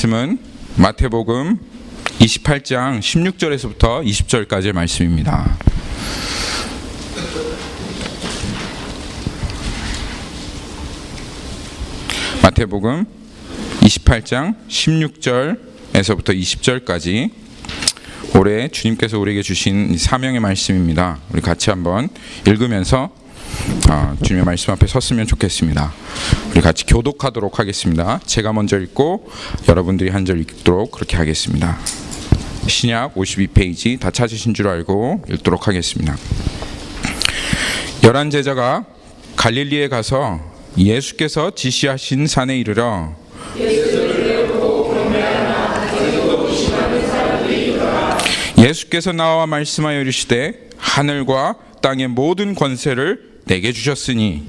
말씀은 마태복음 28장 16절에서부터 20절까지의 말씀입니다. 마태복음 28장 16절에서부터 20절까지 올해 주님께서 우리에게 주신 사명의 말씀입니다. 우리 같이 한번 읽으면서 주님의 말씀 앞에 섰으면 좋겠습니다. 우리 같이 교독하도록 하겠습니다. 제가 먼저 읽고 여러분들이 한 절 읽도록 그렇게 하겠습니다. 신약 52페이지 다 찾으신 줄 알고 읽도록 하겠습니다. 11 제자가 갈릴리에 가서 예수께서 지시하신 산에 이르러 예수께서 나와 말씀하여 이르시되 하늘과 땅의 모든 권세를 내게 주셨으니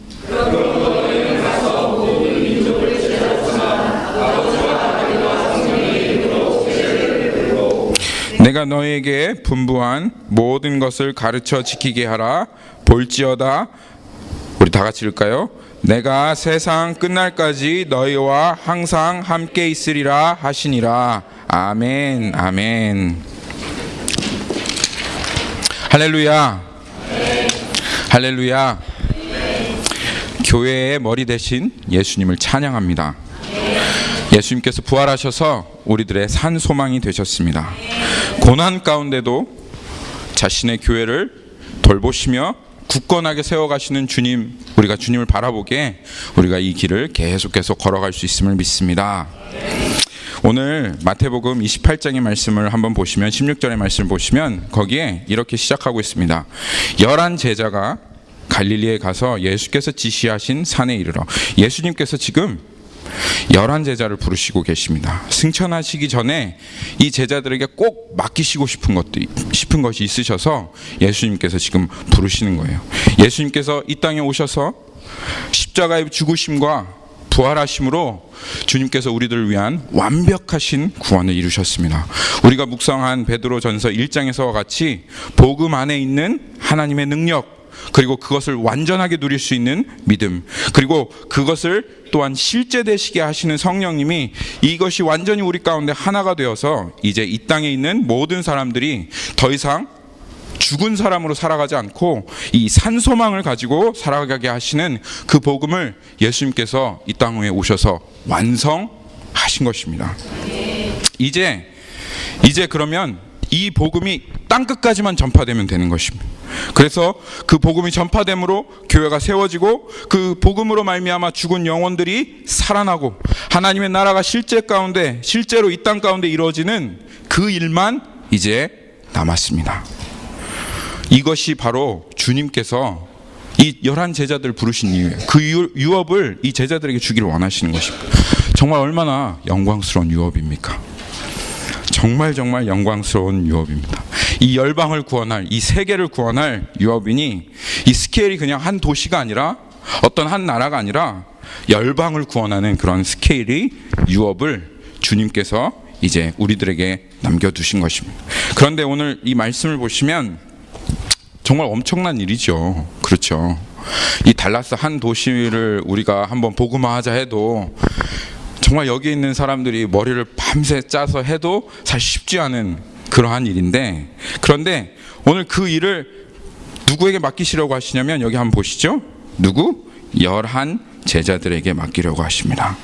내가 너에게 분부한 모든 것을 가르쳐 지키게 하라. 볼지어다, 우리 다 같이 읽을까요? 내가 세상 끝날까지 너희와 항상 함께 있으리라 하시니라. 아멘, 아멘. 할렐루야, 할렐루야. 교회의 머리 대신 예수님을 찬양합니다. 예수님께서 부활하셔서 우리들의 산 소망이 되셨습니다. 고난 가운데도 자신의 교회를 돌보시며 굳건하게 세워가시는 주님, 우리가 주님을 바라보게 우리가 이 길을 계속해서 걸어갈 수 있음을 믿습니다. 오늘 마태복음 28장의 말씀을 한번 보시면 16절의 말씀을 보시면 거기에 이렇게 시작하고 있습니다. 11 제자가 갈릴리에 가서 예수께서 지시하신 산에 이르러, 예수님께서 지금 11 제자를 부르시고 계십니다. 승천하시기 전에 이 제자들에게 꼭 맡기시고 싶은 것이 있으셔서 예수님께서 지금 부르시는 거예요. 예수님께서 이 땅에 오셔서 십자가의 죽으심과 부활하심으로 주님께서 우리들을 위한 완벽하신 구원을 이루셨습니다. 우리가 묵상한 베드로전서 1장에서와 같이 복음 안에 있는 하나님의 능력, 그리고 그것을 완전하게 누릴 수 있는 믿음, 그리고 그것을 또한 실제되시게 하시는 성령님이 이것이 완전히 우리 가운데 하나가 되어서 이제 이 땅에 있는 모든 사람들이 더 이상 죽은 사람으로 살아가지 않고 이 산소망을 가지고 살아가게 하시는 그 복음을 예수님께서 이 땅에 오셔서 완성하신 것입니다. 이제 그러면 이 복음이 땅끝까지만 전파되면 되는 것입니다. 그래서 그 복음이 전파됨으로 교회가 세워지고 그 복음으로 말미암아 죽은 영혼들이 살아나고 하나님의 나라가 실제로 이 땅 가운데 이루어지는 그 일만 이제 남았습니다. 이것이 바로 주님께서 이 11 제자들을 부르신 이유예요. 그 유업을 이 제자들에게 주기를 원하시는 것입니다. 정말 얼마나 영광스러운 유업입니까? 정말 영광스러운 유업입니다. 이 열방을 구원할, 이 세계를 구원할 유업이니 이 스케일이 그냥 한 도시가 아니라 어떤 한 나라가 아니라 열방을 구원하는 그런 스케일이 유업을 주님께서 이제 우리들에게 남겨두신 것입니다. 그런데 오늘 이 말씀을 보시면 정말 엄청난 일이죠. 그렇죠. 이 달라스 한 도시를 우리가 한번 복음화하자 해도 정말 여기 있는 사람들이 머리를 밤새 짜서 해도 사실 쉽지 않은 그러한 일인데, 그런데 오늘 그 일을 누구에게 맡기시려고 하시냐면 여기 한번 보시죠. 누구? 11 제자들에게 맡기려고 하십니다.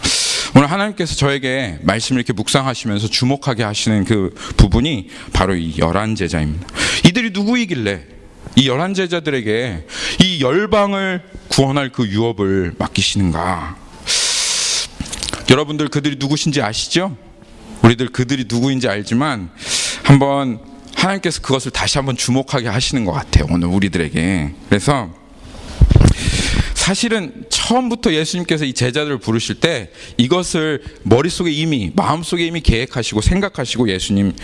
오늘 하나님께서 저에게 말씀을 이렇게 묵상하시면서 주목하게 하시는 그 부분이 바로 이 11 제자입니다. 이들이 누구이길래 이 11 제자들에게 이 열방을 구원할 그 유업을 맡기시는가? 여러분들 그들이 누구신지 아시죠? 우리들 그들이 누구인지 알지만 한번 하나님께서 그것을 다시 한번 주목하게 하시는 것 같아요, 오늘 우리들에게. 그래서 사실은 처음부터 예수님께서 이 제자들을 부르실 때 이것을 머릿속에 이미, 마음속에 이미 계획하시고 생각하시고 예수님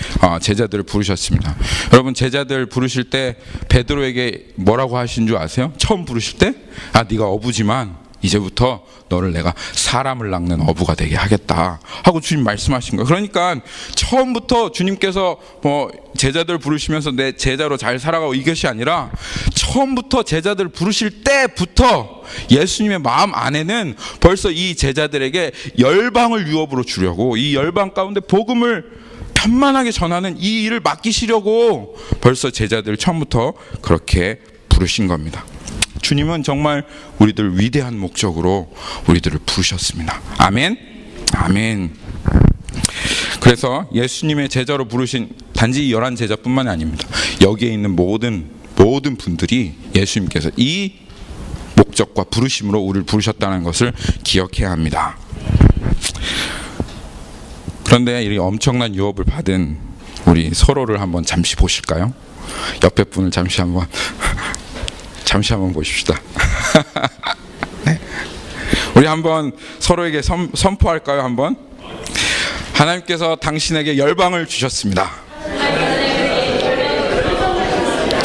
제자들을 부르셨습니다. 여러분, 제자들 부르실 때 베드로에게 뭐라고 하신 줄 아세요? 처음 부르실 때? 네가 어부지만 이제부터 너를 내가 사람을 낚는 어부가 되게 하겠다 하고 주님 말씀하신 거예요. 그러니까 처음부터 주님께서 제자들 부르시면서 내 제자로 잘 살아가고 이것이 아니라 처음부터 제자들을 부르실 때부터 예수님의 마음 안에는 벌써 이 제자들에게 열방을 유업으로 주려고, 이 열방 가운데 복음을 편만하게 전하는 이 일을 맡기시려고 벌써 제자들을 처음부터 그렇게 부르신 겁니다. 주님은 정말 우리들 위대한 목적으로 우리들을 부르셨습니다. 아멘. 아멘. 그래서 예수님의 제자로 부르신 단지 11 제자뿐만이 아닙니다. 여기에 있는 모든 분들이 예수님께서 이 목적과 부르심으로 우리를 부르셨다는 것을 기억해야 합니다. 그런데 이 엄청난 유업을 받은 우리 서로를 한번 잠시 보실까요? 옆에 분을 잠시 한번 보십시다. 네. 우리 한번 서로에게 선포할까요? 한번. 하나님께서 당신에게 열방을 주셨습니다.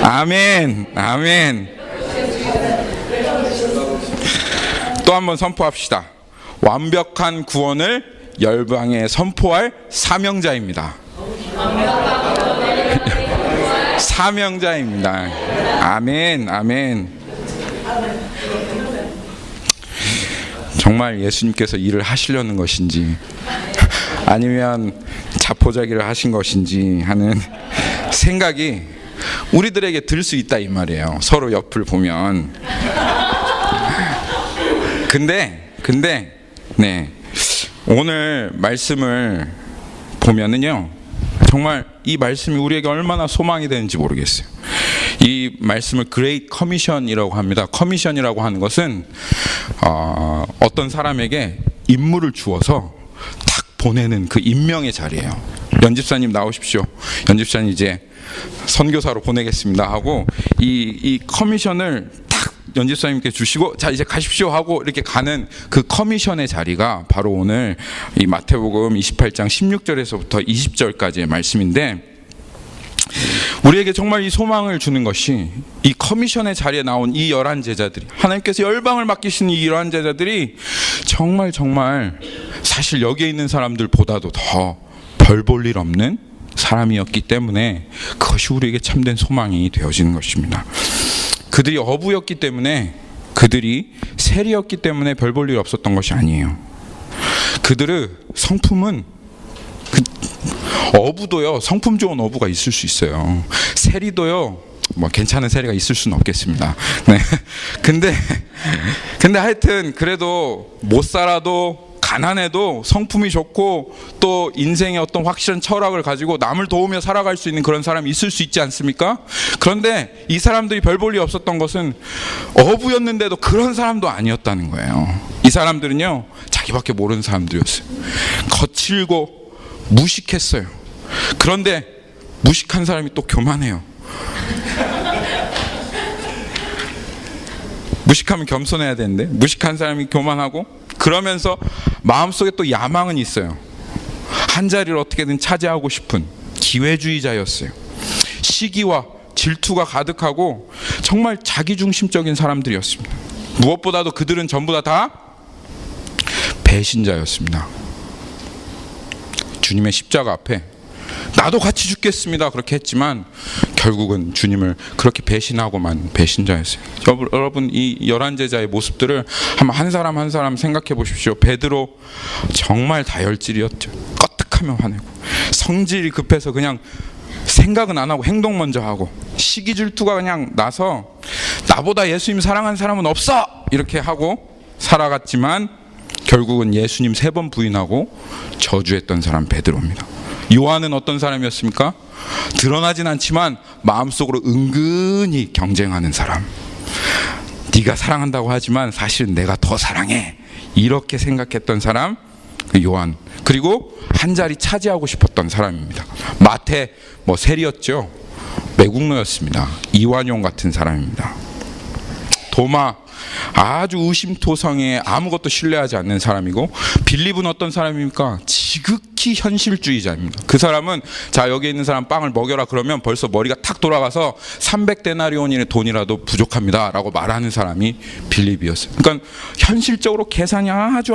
아멘. 아멘. 또 한번 선포합시다. 완벽한 구원을 열방에 선포할 사명자입니다. 사명자입니다. 아멘. 아멘. 정말 예수님께서 일을 하시려는 것인지 아니면 자포자기를 하신 것인지 하는 생각이 우리들에게 들 수 있다 이 말이에요. 서로 옆을 보면. 근데 네, 오늘 말씀을 보면은요, 정말 이 말씀이 우리에게 얼마나 소망이 되는지 모르겠어요. 이 말씀을 그레이트 커미션이라고 합니다. 커미션이라고 하는 것은 어떤 사람에게 임무를 주어서 탁 보내는 그 임명의 자리예요. 연집사님 나오십시오. 연집사님 이제 선교사로 보내겠습니다 하고 이 커미션을 탁 연집사님께 주시고, 자 이제 가십시오 하고 이렇게 가는 그 커미션의 자리가 바로 오늘 이 마태복음 28장 16절에서부터 20절까지의 말씀인데, 우리에게 정말 이 소망을 주는 것이 이 커미션의 자리에 나온 이 11 제자들이, 하나님께서 열방을 맡기신 이 11 제자들이 정말 사실 여기에 있는 사람들보다도 더 별 볼 일 없는 사람이었기 때문에 그것이 우리에게 참된 소망이 되어지는 것입니다. 그들이 어부였기 때문에, 그들이 세리였기 때문에 별 볼 일 없었던 것이 아니에요. 그들의 성품은, 어부도요 성품 좋은 어부가 있을 수 있어요. 세리도요 뭐 괜찮은 세리가 있을 수는 없겠습니다. 네. 근데 하여튼 그래도 못 살아도 가난해도 성품이 좋고 또 인생의 어떤 확실한 철학을 가지고 남을 도우며 살아갈 수 있는 그런 사람이 있을 수 있지 않습니까? 그런데 이 사람들이 별 볼 일 없었던 것은 어부였는데도 그런 사람도 아니었다는 거예요. 이 사람들은요 자기밖에 모르는 사람들이었어요. 거칠고 무식했어요. 그런데 무식한 사람이 또 교만해요. 무식하면 겸손해야 되는데 무식한 사람이 교만하고, 그러면서 마음속에 또 야망은 있어요. 한 자리를 어떻게든 차지하고 싶은 기회주의자였어요. 시기와 질투가 가득하고 정말 자기중심적인 사람들이었습니다. 무엇보다도 그들은 전부 다 배신자였습니다. 주님의 십자가 앞에 나도 같이 죽겠습니다 그렇게 했지만 결국은 주님을 그렇게 배신하고만 배신자였어요. 여러분 이 11 제자의 모습들을 한 사람 한 사람 생각해 보십시오. 베드로 정말 다혈질이었죠. 껐득하면 화내고, 성질이 급해서 그냥 생각은 안 하고 행동 먼저 하고, 시기 질투가 그냥 나서 나보다 예수님 사랑하는 사람은 없어 이렇게 하고 살아갔지만 결국은 예수님 3번 부인하고 저주했던 사람 베드로입니다. 요한은 어떤 사람이었습니까? 드러나진 않지만 마음속으로 은근히 경쟁하는 사람. 네가 사랑한다고 하지만 사실은 내가 더 사랑해 이렇게 생각했던 사람 그 요한. 그리고 한 자리 차지하고 싶었던 사람입니다. 마태 세리였죠. 매국노였습니다. 이완용 같은 사람입니다. 도마 아주 의심토성에 아무것도 신뢰하지 않는 사람이고, 빌립은 어떤 사람입니까? 지극히 현실주의자입니다. 그 사람은 자 여기 있는 사람 빵을 먹여라 그러면 벌써 머리가 탁 돌아가서 300데나리온의 돈이라도 부족합니다 라고 말하는 사람이 빌립이었어요. 그러니까 현실적으로 계산이 아주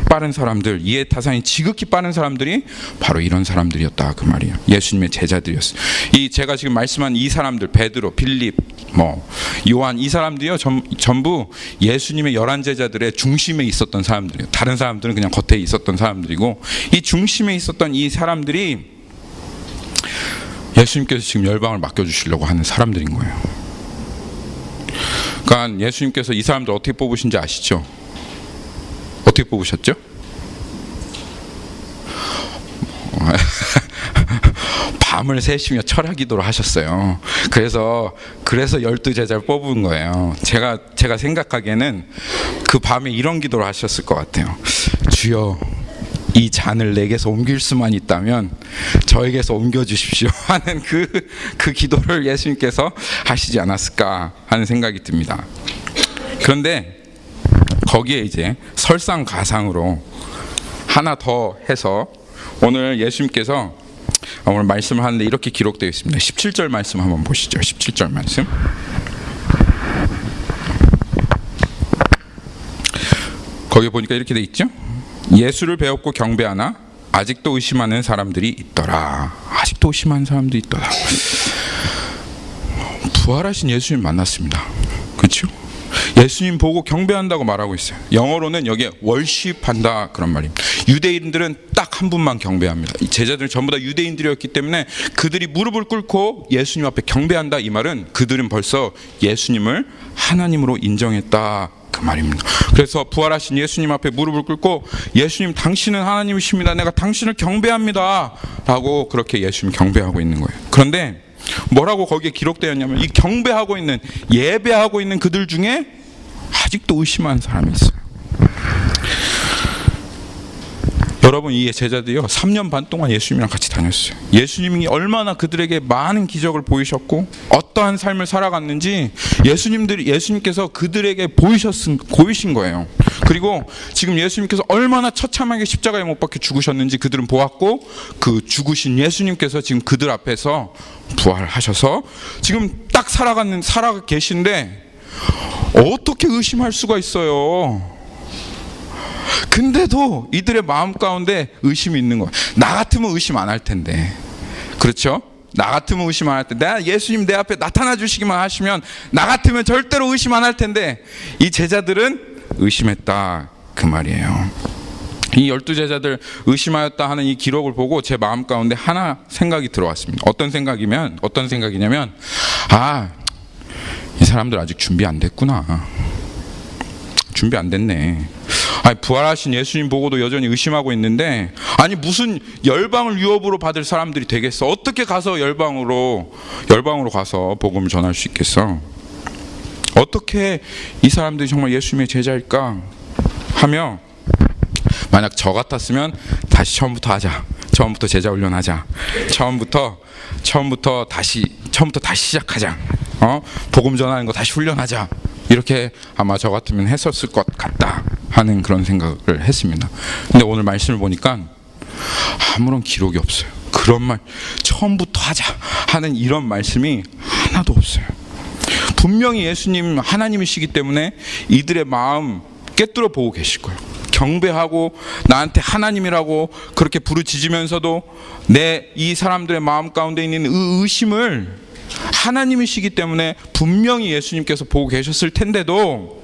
빠른 사람들, 이해타산이 지극히 빠른 사람들이 바로 이런 사람들이었다 그 말이에요. 예수님의 제자들이었어요. 이 제가 지금 말씀한 이 사람들, 베드로, 빌립, 요한, 이 사람들이요 전부 예수님의 11제자들의 중심에 있었던 사람들이에요. 다른 사람들은 그냥 겉에 있었던 사람들이고, 이 중심에 있었던 이 사람들이 예수님께서 지금 열방을 맡겨주시려고 하는 사람들인 거예요. 그러니까 예수님께서 이 사람들 어떻게 뽑으신지 아시죠? 어떻게 뽑으셨죠? 밤을 새시며 철야 기도를 하셨어요. 그래서 12제자를 뽑은 거예요. 제가 생각하기에는 그 밤에 이런 기도를 하셨을 것 같아요. 주여, 이 잔을 내게서 옮길 수만 있다면 저에게서 옮겨주십시오 하는 그 기도를 예수님께서 하시지 않았을까 하는 생각이 듭니다. 그런데 거기에 이제 설상가상으로 하나 더 해서 오늘 예수님께서 오늘 말씀을 하는데 이렇게 기록되어 있습니다. 17절 말씀 한번 보시죠. 17절 말씀. 거기 보니까 이렇게 돼 있죠. 예수를 배웠고 경배하나 아직도 의심하는 사람들이 있더라. 아직도 의심하는 사람들이 있더라. 부활하신 예수님 만났습니다. 그렇죠? 예수님 보고 경배한다고 말하고 있어요. 영어로는 여기에 월십한다 그런 말입니다. 유대인들은 딱 한 분만 경배합니다. 이 제자들은 전부 다 유대인들이었기 때문에 그들이 무릎을 꿇고 예수님 앞에 경배한다 이 말은 그들은 벌써 예수님을 하나님으로 인정했다 그 말입니다. 그래서 부활하신 예수님 앞에 무릎을 꿇고 예수님 당신은 하나님이십니다. 내가 당신을 경배합니다 라고 그렇게 예수님 경배하고 있는 거예요. 그런데 뭐라고 거기에 기록되었냐면 이 경배하고 있는 예배하고 있는 그들 중에 아직도 의심하는 사람이 있어요. 여러분, 이 제자들이요 3년 반 동안 예수님이랑 같이 다녔어요. 예수님이 얼마나 그들에게 많은 기적을 보이셨고 어떠한 삶을 살아갔는지 예수님께서 그들에게 보이신 거예요. 그리고 지금 예수님께서 얼마나 처참하게 십자가에 못 박혀 죽으셨는지 그들은 보았고, 그 죽으신 예수님께서 지금 그들 앞에서 부활하셔서 지금 딱 살아 계신데 어떻게 의심할 수가 있어요? 근데도 이들의 마음 가운데 의심이 있는 거예요. 나 같으면 의심 안 할 텐데, 그렇죠? 나 같으면 의심 안 할 텐데, 예수님 내 앞에 나타나 주시기만 하시면 나 같으면 절대로 의심 안 할 텐데, 이 제자들은 의심했다 그 말이에요. 이 12제자들 의심하였다 하는 이 기록을 보고 제 마음 가운데 하나 생각이 들어왔습니다. 어떤 생각이냐면 이 사람들 아직 준비 안 됐구나. 준비 안 됐네. 부활하신 예수님 보고도 여전히 의심하고 있는데, 무슨 열방을 유업으로 받을 사람들이 되겠어? 어떻게 가서 열방으로 가서 복음을 전할 수 있겠어? 어떻게 이 사람들이 정말 예수님의 제자일까 하며, 만약 저 같았으면 다시 처음부터 하자. 처음부터 제자 훈련하자. 처음부터 다시 시작하자. 복음 전하는 거 다시 훈련하자. 이렇게 아마 저 같으면 했었을 것 같다 하는 그런 생각을 했습니다. 근데 오늘 말씀을 보니까 아무런 기록이 없어요. 그런 말, 처음부터 하자 하는 이런 말씀이 하나도 없어요. 분명히 예수님 하나님이시기 때문에 이들의 마음 꿰뚫어 보고 계실 거예요. 경배하고 나한테 하나님이라고 그렇게 부르짖으면서도 이 사람들의 마음 가운데 있는 의심을 하나님이시기 때문에 분명히 예수님께서 보고 계셨을 텐데도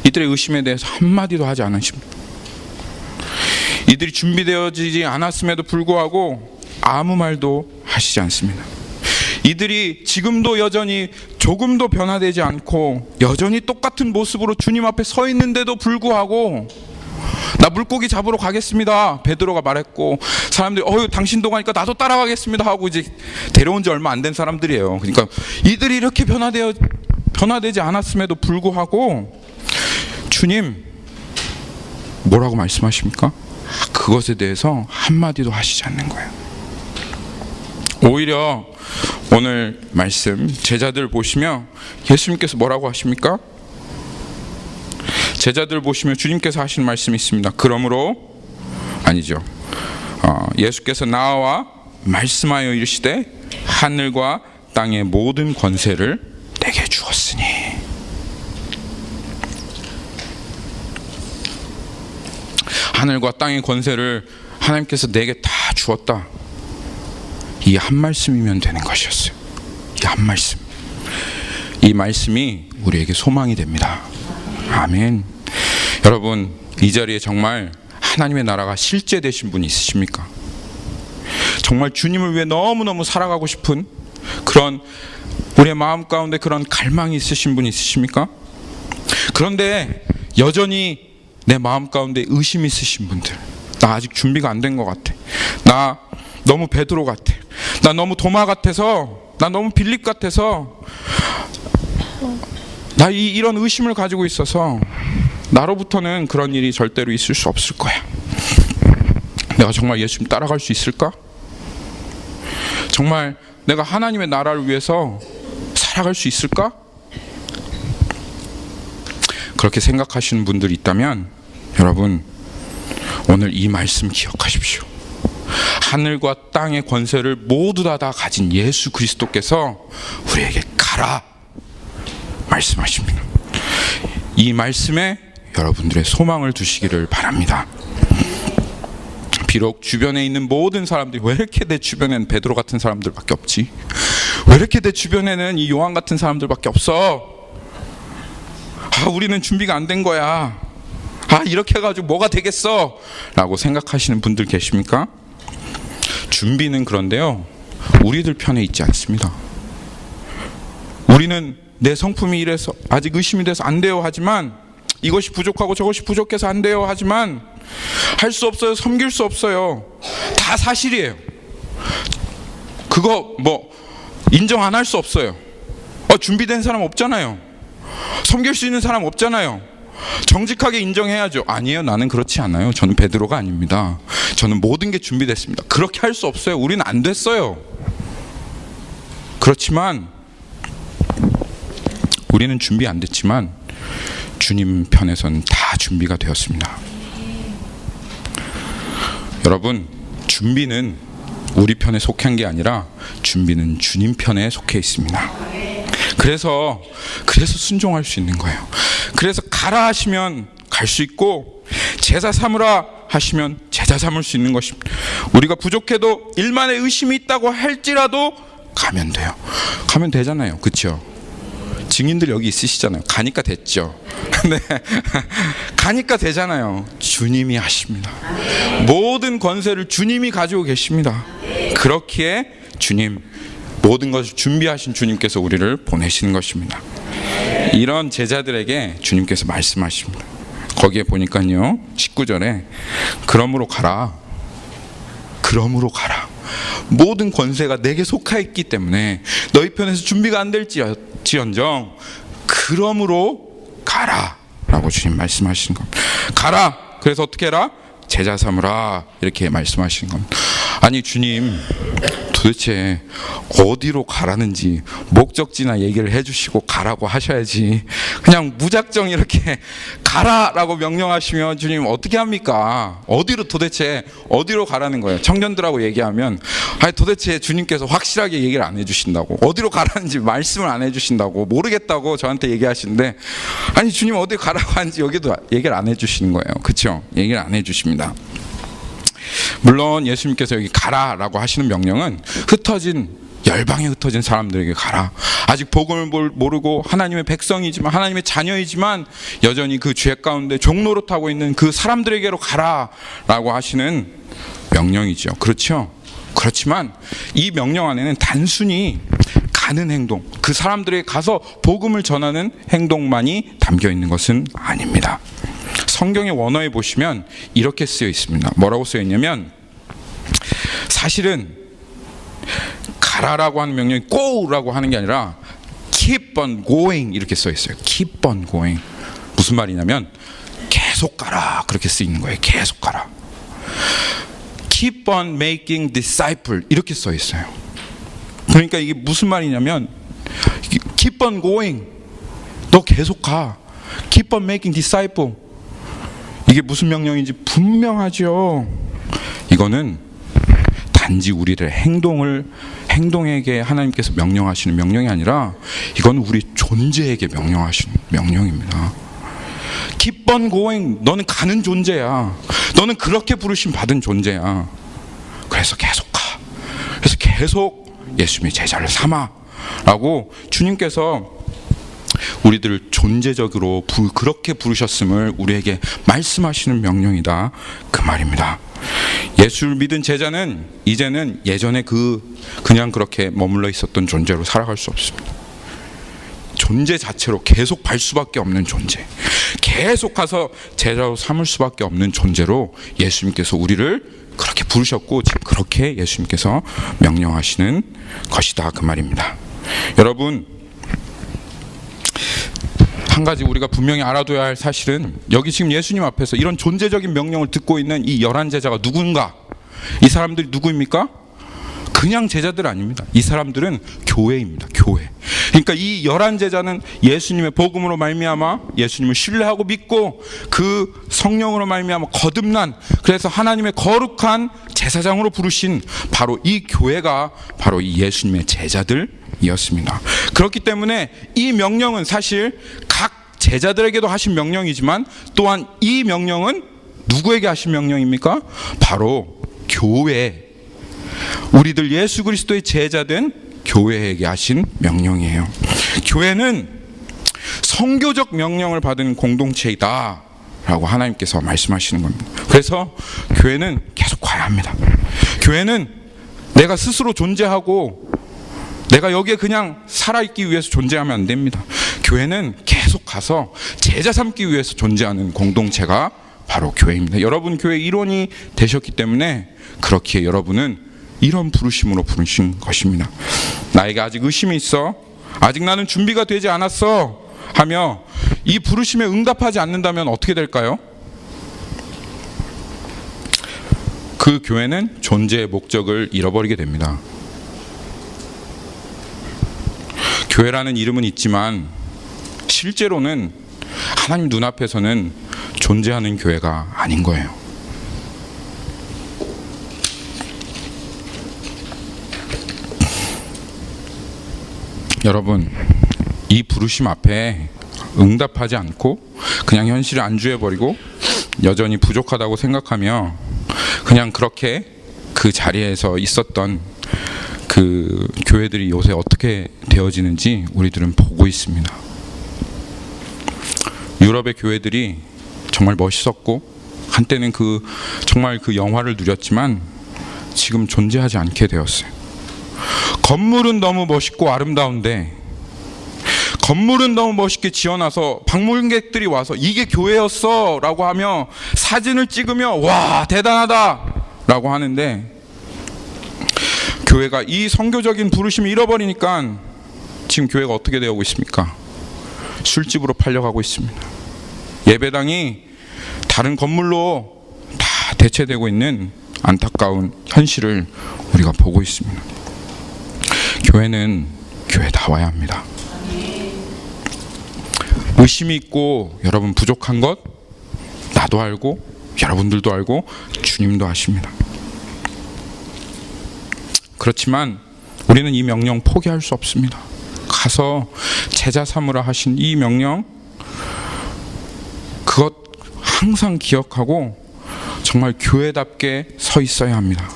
이들의 의심에 대해서 한마디도 하지 않으십니다. 이들이 준비되어지지 않았음에도 불구하고 아무 말도 하시지 않습니다. 이들이 지금도 여전히 조금도 변화되지 않고 여전히 똑같은 모습으로 주님 앞에 서 있는데도 불구하고, 나 물고기 잡으러 가겠습니다 베드로가 말했고, 사람들이 당신도 가니까 나도 따라가겠습니다 하고 이제 데려온 지 얼마 안 된 사람들이에요. 그러니까 이들이 이렇게 변화되지 않았음에도 불구하고 주님 뭐라고 말씀하십니까? 그것에 대해서 한마디도 하시지 않는 거예요. 오히려 오늘 말씀 제자들 보시며 예수님께서 뭐라고 하십니까? 제자들 보시면 주님께서 하신 말씀이 있습니다. 예수께서 나와 말씀하여 이르시되 하늘과 땅의 모든 권세를 내게 주었으니. 하늘과 땅의 권세를 하나님께서 내게 다 주었다. 이 한 말씀이면 되는 것이었어요. 이 한 말씀. 이 말씀이 우리에게 소망이 됩니다. 아멘. 여러분, 이 자리에 정말 하나님의 나라가 실제되신 분이 있으십니까? 정말 주님을 위해 너무너무 살아가고 싶은 그런 우리의 마음 가운데 그런 갈망이 있으신 분이 있으십니까? 그런데 여전히 내 마음 가운데 의심이 있으신 분들, 나 아직 준비가 안 된 것 같아, 나 너무 베드로 같아, 나 너무 도마 같아서, 나 너무 빌립 같아서, 나 이런 의심을 가지고 있어서 나로부터는 그런 일이 절대로 있을 수 없을 거야. 내가 정말 예수님 따라갈 수 있을까? 정말 내가 하나님의 나라를 위해서 살아갈 수 있을까? 그렇게 생각하시는 분들이 있다면 여러분, 오늘 이 말씀 기억하십시오. 하늘과 땅의 권세를 모두 다 가진 예수 그리스도께서 우리에게 가라 말씀하십니다. 이 말씀에 여러분들의 소망을 두시기를 바랍니다. 비록 주변에 있는 모든 사람들이, 왜 이렇게 내 주변에는 베드로 같은 사람들밖에 없지? 왜 이렇게 내 주변에는 이 요한 같은 사람들밖에 없어? 우리는 준비가 안 된 거야. 이렇게 해가지고 뭐가 되겠어? 라고 생각하시는 분들 계십니까? 준비는 그런데요, 우리들 편에 있지 않습니다. 우리는 내 성품이 이래서 아직 의심이 돼서 안 돼요 하지만, 이것이 부족하고 저것이 부족해서 안 돼요 하지만 할 수 없어요, 섬길 수 없어요. 다 사실이에요. 그거 뭐 인정 안 할 수 없어요. 준비된 사람 없잖아요. 섬길 수 있는 사람 없잖아요. 정직하게 인정해야죠. 아니에요, 나는 그렇지 않아요. 저는 베드로가 아닙니다. 저는 모든 게 준비됐습니다. 그렇게 할 수 없어요. 우리는 안 됐어요. 그렇지만 우리는 준비 안 됐지만 주님 편에서는 다 준비가 되었습니다. 여러분, 준비는 우리 편에 속한 게 아니라 준비는 주님 편에 속해 있습니다. 그래서 순종할 수 있는 거예요. 그래서 가라 하시면 갈 수 있고, 제자 삼으라 하시면 제자 삼을 수 있는 것입니다. 우리가 부족해도 일만의 의심이 있다고 할지라도 가면 돼요. 가면 되잖아요. 그렇죠? 증인들 여기 있으시잖아요. 가니까 됐죠. 네. 가니까 되잖아요. 주님이 하십니다. 모든 권세를 주님이 가지고 계십니다. 그렇기에 주님, 모든 것을 준비하신 주님께서 우리를 보내시는 것입니다. 이런 제자들에게 주님께서 말씀하십니다. 거기에 보니까요, 19절에 그러므로 가라. 그러므로 가라. 모든 권세가 내게 속하 있기 때문에 너희 편에서 준비가 안 될지언정 그러므로 가라 라고 주님 말씀하시는 겁니다. 가라. 그래서 어떻게 해라? 제자 삼으라. 이렇게 말씀하시는 겁니다. 아니, 주님 도대체 어디로 가라는지 목적지나 얘기를 해주시고 가라고 하셔야지, 그냥 무작정 이렇게 가라라고 명령하시면 주님 어떻게 합니까? 도대체 어디로 가라는 거예요? 청년들하고 얘기하면 도대체 주님께서 확실하게 얘기를 안 해주신다고, 어디로 가라는지 말씀을 안 해주신다고, 모르겠다고 저한테 얘기하시는데, 아니 주님 어디 가라고 하는지 여기도 얘기를 안 해주시는 거예요. 그렇죠? 얘기를 안 해주십니다. 물론 예수님께서 여기 가라라고 하시는 명령은 열방에 흩어진 사람들에게 가라. 아직 복음을 모르고 하나님의 백성이지만, 하나님의 자녀이지만 여전히 그 죄 가운데 종노릇하고 있는 그 사람들에게로 가라라고 하시는 명령이죠. 그렇죠? 그렇지만 이 명령 안에는 단순히 가는 행동, 그 사람들에게 가서 복음을 전하는 행동만이 담겨 있는 것은 아닙니다. 성경의 원어에 보시면 이렇게 쓰여 있습니다. 뭐라고 쓰여 있냐면, 사실은 가라라고 하는 명령이 go라고 하는 게 아니라 keep on going 이렇게 써 있어요. keep on going. 무슨 말이냐면 계속 가라, 그렇게 쓰이는 거예요. 계속 가라. keep on making disciple 이렇게 써 있어요. 그러니까 이게 무슨 말이냐면 keep on going, 너 계속 가. keep on making disciple, 이게 무슨 명령인지 분명하죠. 이거는 단지 우리를 행동에게 하나님께서 명령하시는 명령이 아니라 이건 우리 존재에게 명령하시는 명령입니다. Keep on going. 너는 가는 존재야. 너는 그렇게 부르심 받은 존재야. 그래서 계속 가. 그래서 계속 예수님의 제자를 삼아 라고 주님께서 우리들을 존재적으로 그렇게 부르셨음을 우리에게 말씀하시는 명령이다, 그 말입니다. 예수를 믿은 제자는 이제는 예전에 그냥 그렇게 머물러 있었던 존재로 살아갈 수 없습니다. 존재 자체로 계속 갈 수밖에 없는 존재, 계속 가서 제자로 삼을 수밖에 없는 존재로 예수님께서 우리를 그렇게 부르셨고, 지금 그렇게 예수님께서 명령하시는 것이다, 그 말입니다. 여러분, 한 가지 우리가 분명히 알아둬야 할 사실은, 여기 지금 예수님 앞에서 이런 존재적인 명령을 듣고 있는 이 11 제자가 누군가? 이 사람들이 누구입니까? 그냥 제자들 아닙니다. 이 사람들은 교회입니다. 교회. 그러니까 이 11 제자는 예수님의 복음으로 말미암아 예수님을 신뢰하고 믿고 그 성령으로 말미암아 거듭난, 그래서 하나님의 거룩한 제사장으로 부르신 바로 이 교회가 바로 이 예수님의 제자들이었습니다. 그렇기 때문에 이 명령은 사실 각 제자들에게도 하신 명령이지만, 또한 이 명령은 누구에게 하신 명령입니까? 바로 교회, 우리들 예수 그리스도의 제자된 교회에게 하신 명령이에요. 교회는 선교적 명령을 받은 공동체이다 라고 하나님께서 말씀하시는 겁니다. 그래서 교회는 계속 가야 합니다. 교회는 내가 스스로 존재하고 내가 여기에 그냥 살아있기 위해서 존재하면 안 됩니다. 교회는 계속 가서 제자 삼기 위해서 존재하는 공동체가 바로 교회입니다. 여러분 교회 일원이 되셨기 때문에 그렇기에 여러분은 이런 부르심으로 부르신 것입니다. 나에게 아직 의심이 있어, 아직 나는 준비가 되지 않았어 하며 이 부르심에 응답하지 않는다면 어떻게 될까요? 그 교회는 존재의 목적을 잃어버리게 됩니다. 교회라는 이름은 있지만 실제로는 하나님 눈앞에서는 존재하는 교회가 아닌 거예요. 여러분, 이 부르심 앞에 응답하지 않고 그냥 현실을 안주해버리고 여전히 부족하다고 생각하며 그냥 그렇게 그 자리에서 있었던 그 교회들이 요새 어떻게 되어지는지 우리들은 보고 있습니다. 유럽의 교회들이 정말 멋있었고 한때는 정말 그 영화를 누렸지만 지금 존재하지 않게 되었어요. 건물은 너무 멋있고 아름다운데, 건물은 너무 멋있게 지어놔서 방문객들이 와서 이게 교회였어 라고 하며 사진을 찍으며 와 대단하다 라고 하는데, 교회가 이 선교적인 부르심을 잃어버리니까 지금 교회가 어떻게 되고 있습니까? 술집으로 팔려가고 있습니다. 예배당이 다른 건물로 다 대체되고 있는 안타까운 현실을 우리가 보고 있습니다. 교회는 교회다워야 합니다. 의심이 있고 여러분 부족한 것 나도 알고 여러분들도 알고 주님도 아십니다. 그렇지만 우리는 이 명령 포기할 수 없습니다. 가서 제자 삼으라 하신 이 명령, 그것 항상 기억하고 정말 교회답게 서 있어야 합니다.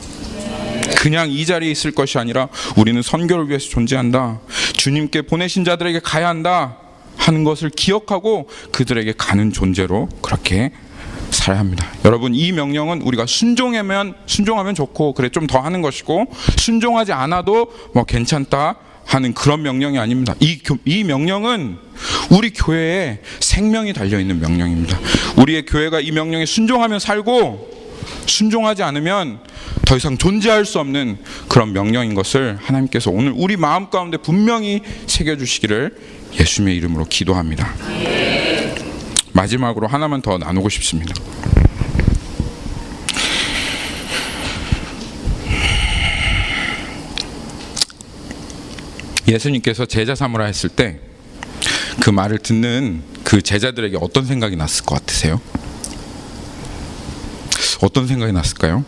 그냥 이 자리에 있을 것이 아니라 우리는 선교를 위해서 존재한다, 주님께 보내신 자들에게 가야 한다 하는 것을 기억하고 그들에게 가는 존재로 그렇게 살아야 합니다. 여러분, 이 명령은 우리가 순종하면 좋고 그래 좀 더 하는 것이고, 순종하지 않아도 뭐 괜찮다 하는 그런 명령이 아닙니다. 이 명령은 우리 교회에 생명이 달려있는 명령입니다. 우리의 교회가 이 명령에 순종하며 살고 순종하지 않으면 더 이상 존재할 수 없는 그런 명령인 것을 하나님께서 오늘 우리 마음 가운데 분명히 새겨주시기를 예수님의 이름으로 기도합니다. 마지막으로 하나만 더 나누고 싶습니다. 예수님께서 제자 삼으라 했을 때 그 말을 듣는 그 제자들에게 어떤 생각이 났을 것 같으세요? 어떤 생각이 났을까요?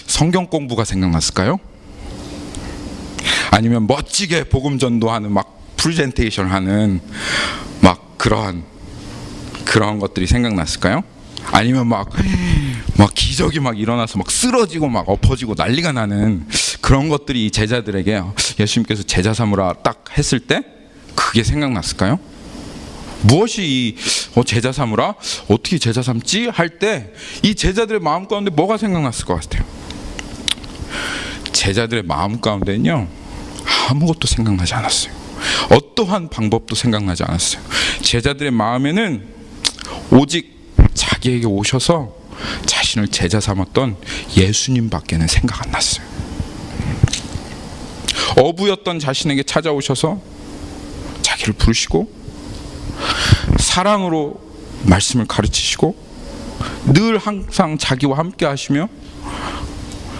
성경 공부가 생각났을까요? 아니면 멋지게 복음 전도하는 막 프레젠테이션 하는 막 그런 것들이 생각났을까요? 아니면 막 기적이 막 일어나서 막 쓰러지고 막 엎어지고 난리가 나는 그런 것들이 이 제자들에게 예수님께서 제자 삼으라 딱 했을 때 그게 생각났을까요? 무엇이 이 제자 삼으라? 어떻게 제자 삼지? 할 때 이 제자들의 마음 가운데 뭐가 생각났을 것 같아요? 제자들의 마음 가운데는요, 아무것도 생각나지 않았어요. 어떠한 방법도 생각나지 않았어요. 제자들의 마음에는 오직 자기에게 오셔서 자신을 제자 삼았던 예수님밖에는 생각 안 났어요. 어부였던 자신에게 찾아오셔서 자기를 부르시고 사랑으로 말씀을 가르치시고 늘 항상 자기와 함께 하시며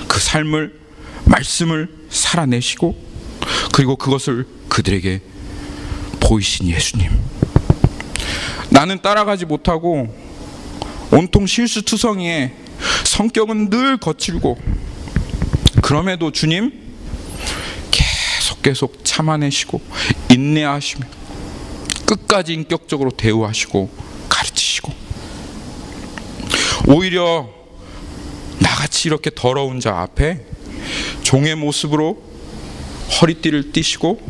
그 삶을, 말씀을 살아내시고 그리고 그것을 그들에게 보이신 예수님. 나는 따라가지 못하고 온통 실수투성이에 성격은 늘 거칠고 그럼에도 주님 계속 참아내시고 인내하시며 끝까지 인격적으로 대우하시고 가르치시고 오히려 나같이 이렇게 더러운 자 앞에 종의 모습으로 허리띠를 띠시고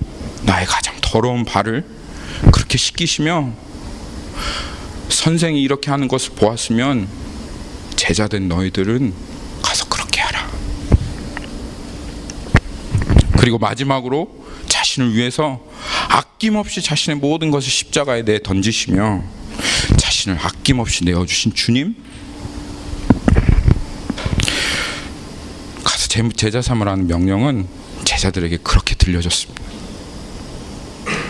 나의 가장 더러운 발을 그렇게 씻기시며 선생이 이렇게 하는 것을 보았으면 제자된 너희들은 가서 그렇게 하라. 그리고 마지막으로 자신을 위해서 아낌없이 자신의 모든 것을 십자가에 내 던지시며 자신을 아낌없이 내어주신 주님, 가서 제자 삼으라는 명령은 제자들에게 그렇게 들려졌습니다.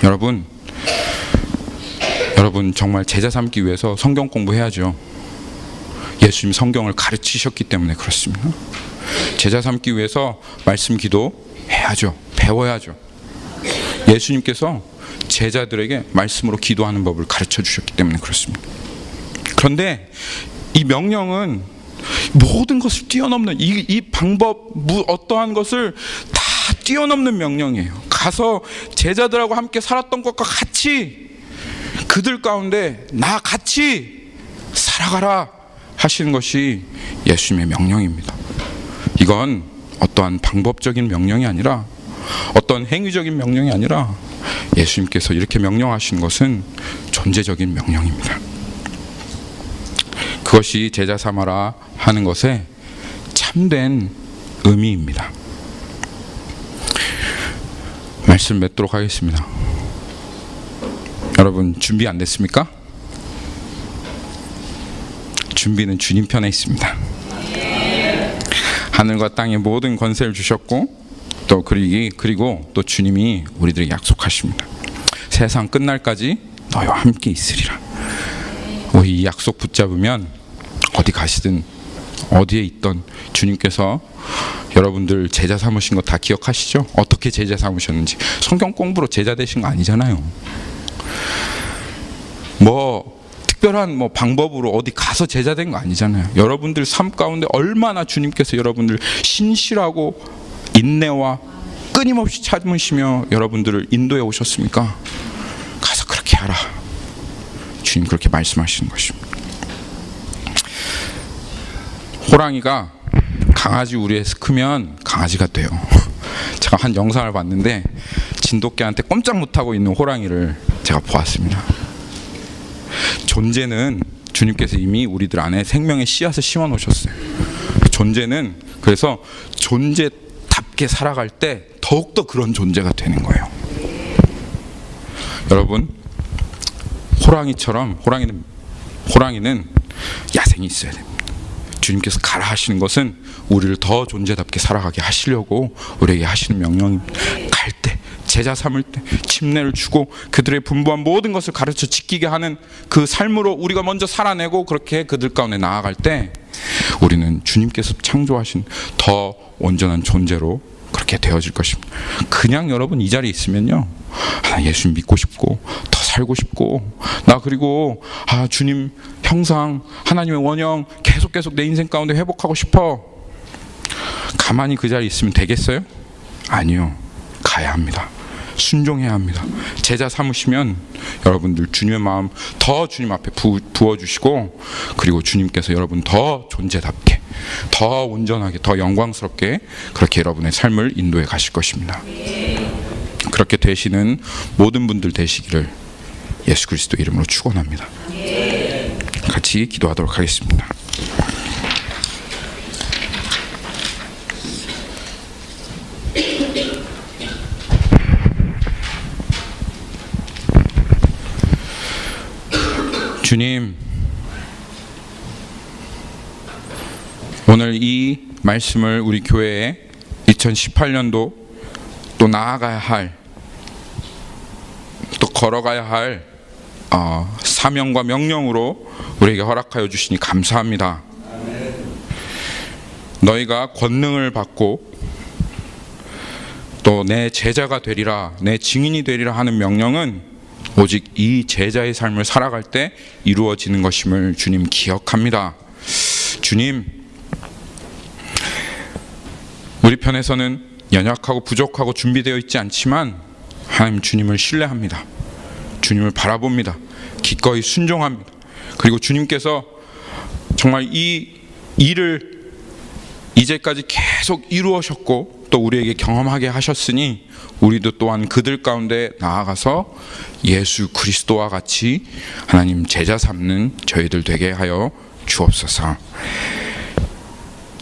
여러분 정말 제자 삼기 위해서 성경 공부해야죠. 예수님 성경을 가르치셨기 때문에 그렇습니다. 제자 삼기 위해서 말씀 기도해야죠. 배워야죠. 예수님께서 제자들에게 말씀으로 기도하는 법을 가르쳐 주셨기 때문에 그렇습니다. 그런데 이 명령은 모든 것을 뛰어넘는 이 방법, 어떠한 것을 다 뛰어넘는 명령이에요. 가서 제자들하고 함께 살았던 것과 같이 그들 가운데 나 같이 살아가라 하시는 것이 예수님의 명령입니다. 이건 어떠한 방법적인 명령이 아니라 어떤 행위적인 명령이 아니라 예수님께서 이렇게 명령하시는 것은 존재적인 명령입니다. 그것이 제자 삼아라 하는 것의 참된 의미입니다. 말씀 맺도록 하겠습니다. 여러분 준비 안 됐습니까? 준비는 주님 편에 있습니다. 하늘과 땅의 모든 권세를 주셨고 또 그리고 또 주님이 우리들에게 약속하십니다. 세상 끝날까지 너희와 함께 있으리라. 이 약속 붙잡으면 어디 가시든 어디에 있던 주님께서 여러분들 제자 삼으신 거 다 기억하시죠? 어떻게 제자 삼으셨는지. 성경 공부로 제자 되신 거 아니잖아요. 특별한 방법으로 어디 가서 제자 된 거 아니잖아요. 여러분들 삶 가운데 얼마나 주님께서 여러분들 신실하고 인내와 끊임없이 참으시며 여러분들을 인도해 오셨습니까? 가서 그렇게 하라. 주님 그렇게 말씀하시는 것입니다. 호랑이가 강아지 우리에서 크면 강아지가 돼요. 제가 한 영상을 봤는데 진돗개한테 꼼짝 못하고 있는 호랑이를 제가 보았습니다. 존재는 주님께서 이미 우리들 안에 생명의 씨앗을 심어 놓으셨어요. 존재는 그래서 존재답게 살아갈 때 더욱더 그런 존재가 되는 거예요. 여러분 호랑이처럼 호랑이는 야생이 있어야 됩니다. 주님께서 가라 하시는 것은 우리를 더 존재답게 살아가게 하시려고 우리에게 하시는 명령입니다. 갈 때, 제자 삼을 때 침례를 주고 그들의 분부한 모든 것을 가르쳐 지키게 하는 그 삶으로 우리가 먼저 살아내고 그렇게 그들 가운데 나아갈 때 우리는 주님께서 창조하신 더 온전한 존재로 그렇게 되어질 것입니다. 그냥 여러분 이 자리에 있으면요, 예수님 믿고 싶고 더 살고 싶고 그리고 주님 형상 하나님의 원형 계속 내 인생 가운데 회복하고 싶어, 가만히 그 자리에 있으면 되겠어요? 아니요, 가야 합니다. 순종해야 합니다. 제자 삼으시면 여러분들 주님의 마음 더 주님 앞에 부어주시고, 그리고 주님께서 여러분 더 존재답게, 더 온전하게, 더 영광스럽게 그렇게 여러분의 삶을 인도해 가실 것입니다. 그렇게 되시는 모든 분들 되시기를 예수 그리스도 이름으로 축원합니다. 같이 기도하도록 하겠습니다. 주님, 오늘 이 말씀을 우리 교회에 2018년도 또 나아가야 할, 또 걸어가야 할 사명과 명령으로 우리에게 허락하여 주시니 감사합니다. 너희가 권능을 받고 또 내 제자가 되리라, 내 증인이 되리라 하는 명령은 오직 이 제자의 삶을 살아갈 때 이루어지는 것임을 주님 기억합니다. 주님, 우리 편에서는 연약하고 부족하고 준비되어 있지 않지만 하나님 주님을 신뢰합니다. 주님을 바라봅니다. 기꺼이 순종합니다. 그리고 주님께서 정말 이 일을 이제까지 계속 이루어셨고 또 우리에게 경험하게 하셨으니 우리도 또한 그들 가운데 나아가서 예수 그리스도와 같이 하나님 제자 삼는 저희들 되게 하여 주옵소서.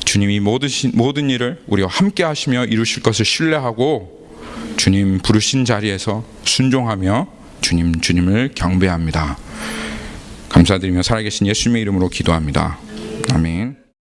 주님이 모든 일을 우리와 함께 하시며 이루실 것을 신뢰하고 주님 부르신 자리에서 순종하며 주님을 경배합니다. 감사드리며 살아계신 예수님의 이름으로 기도합니다. 아멘.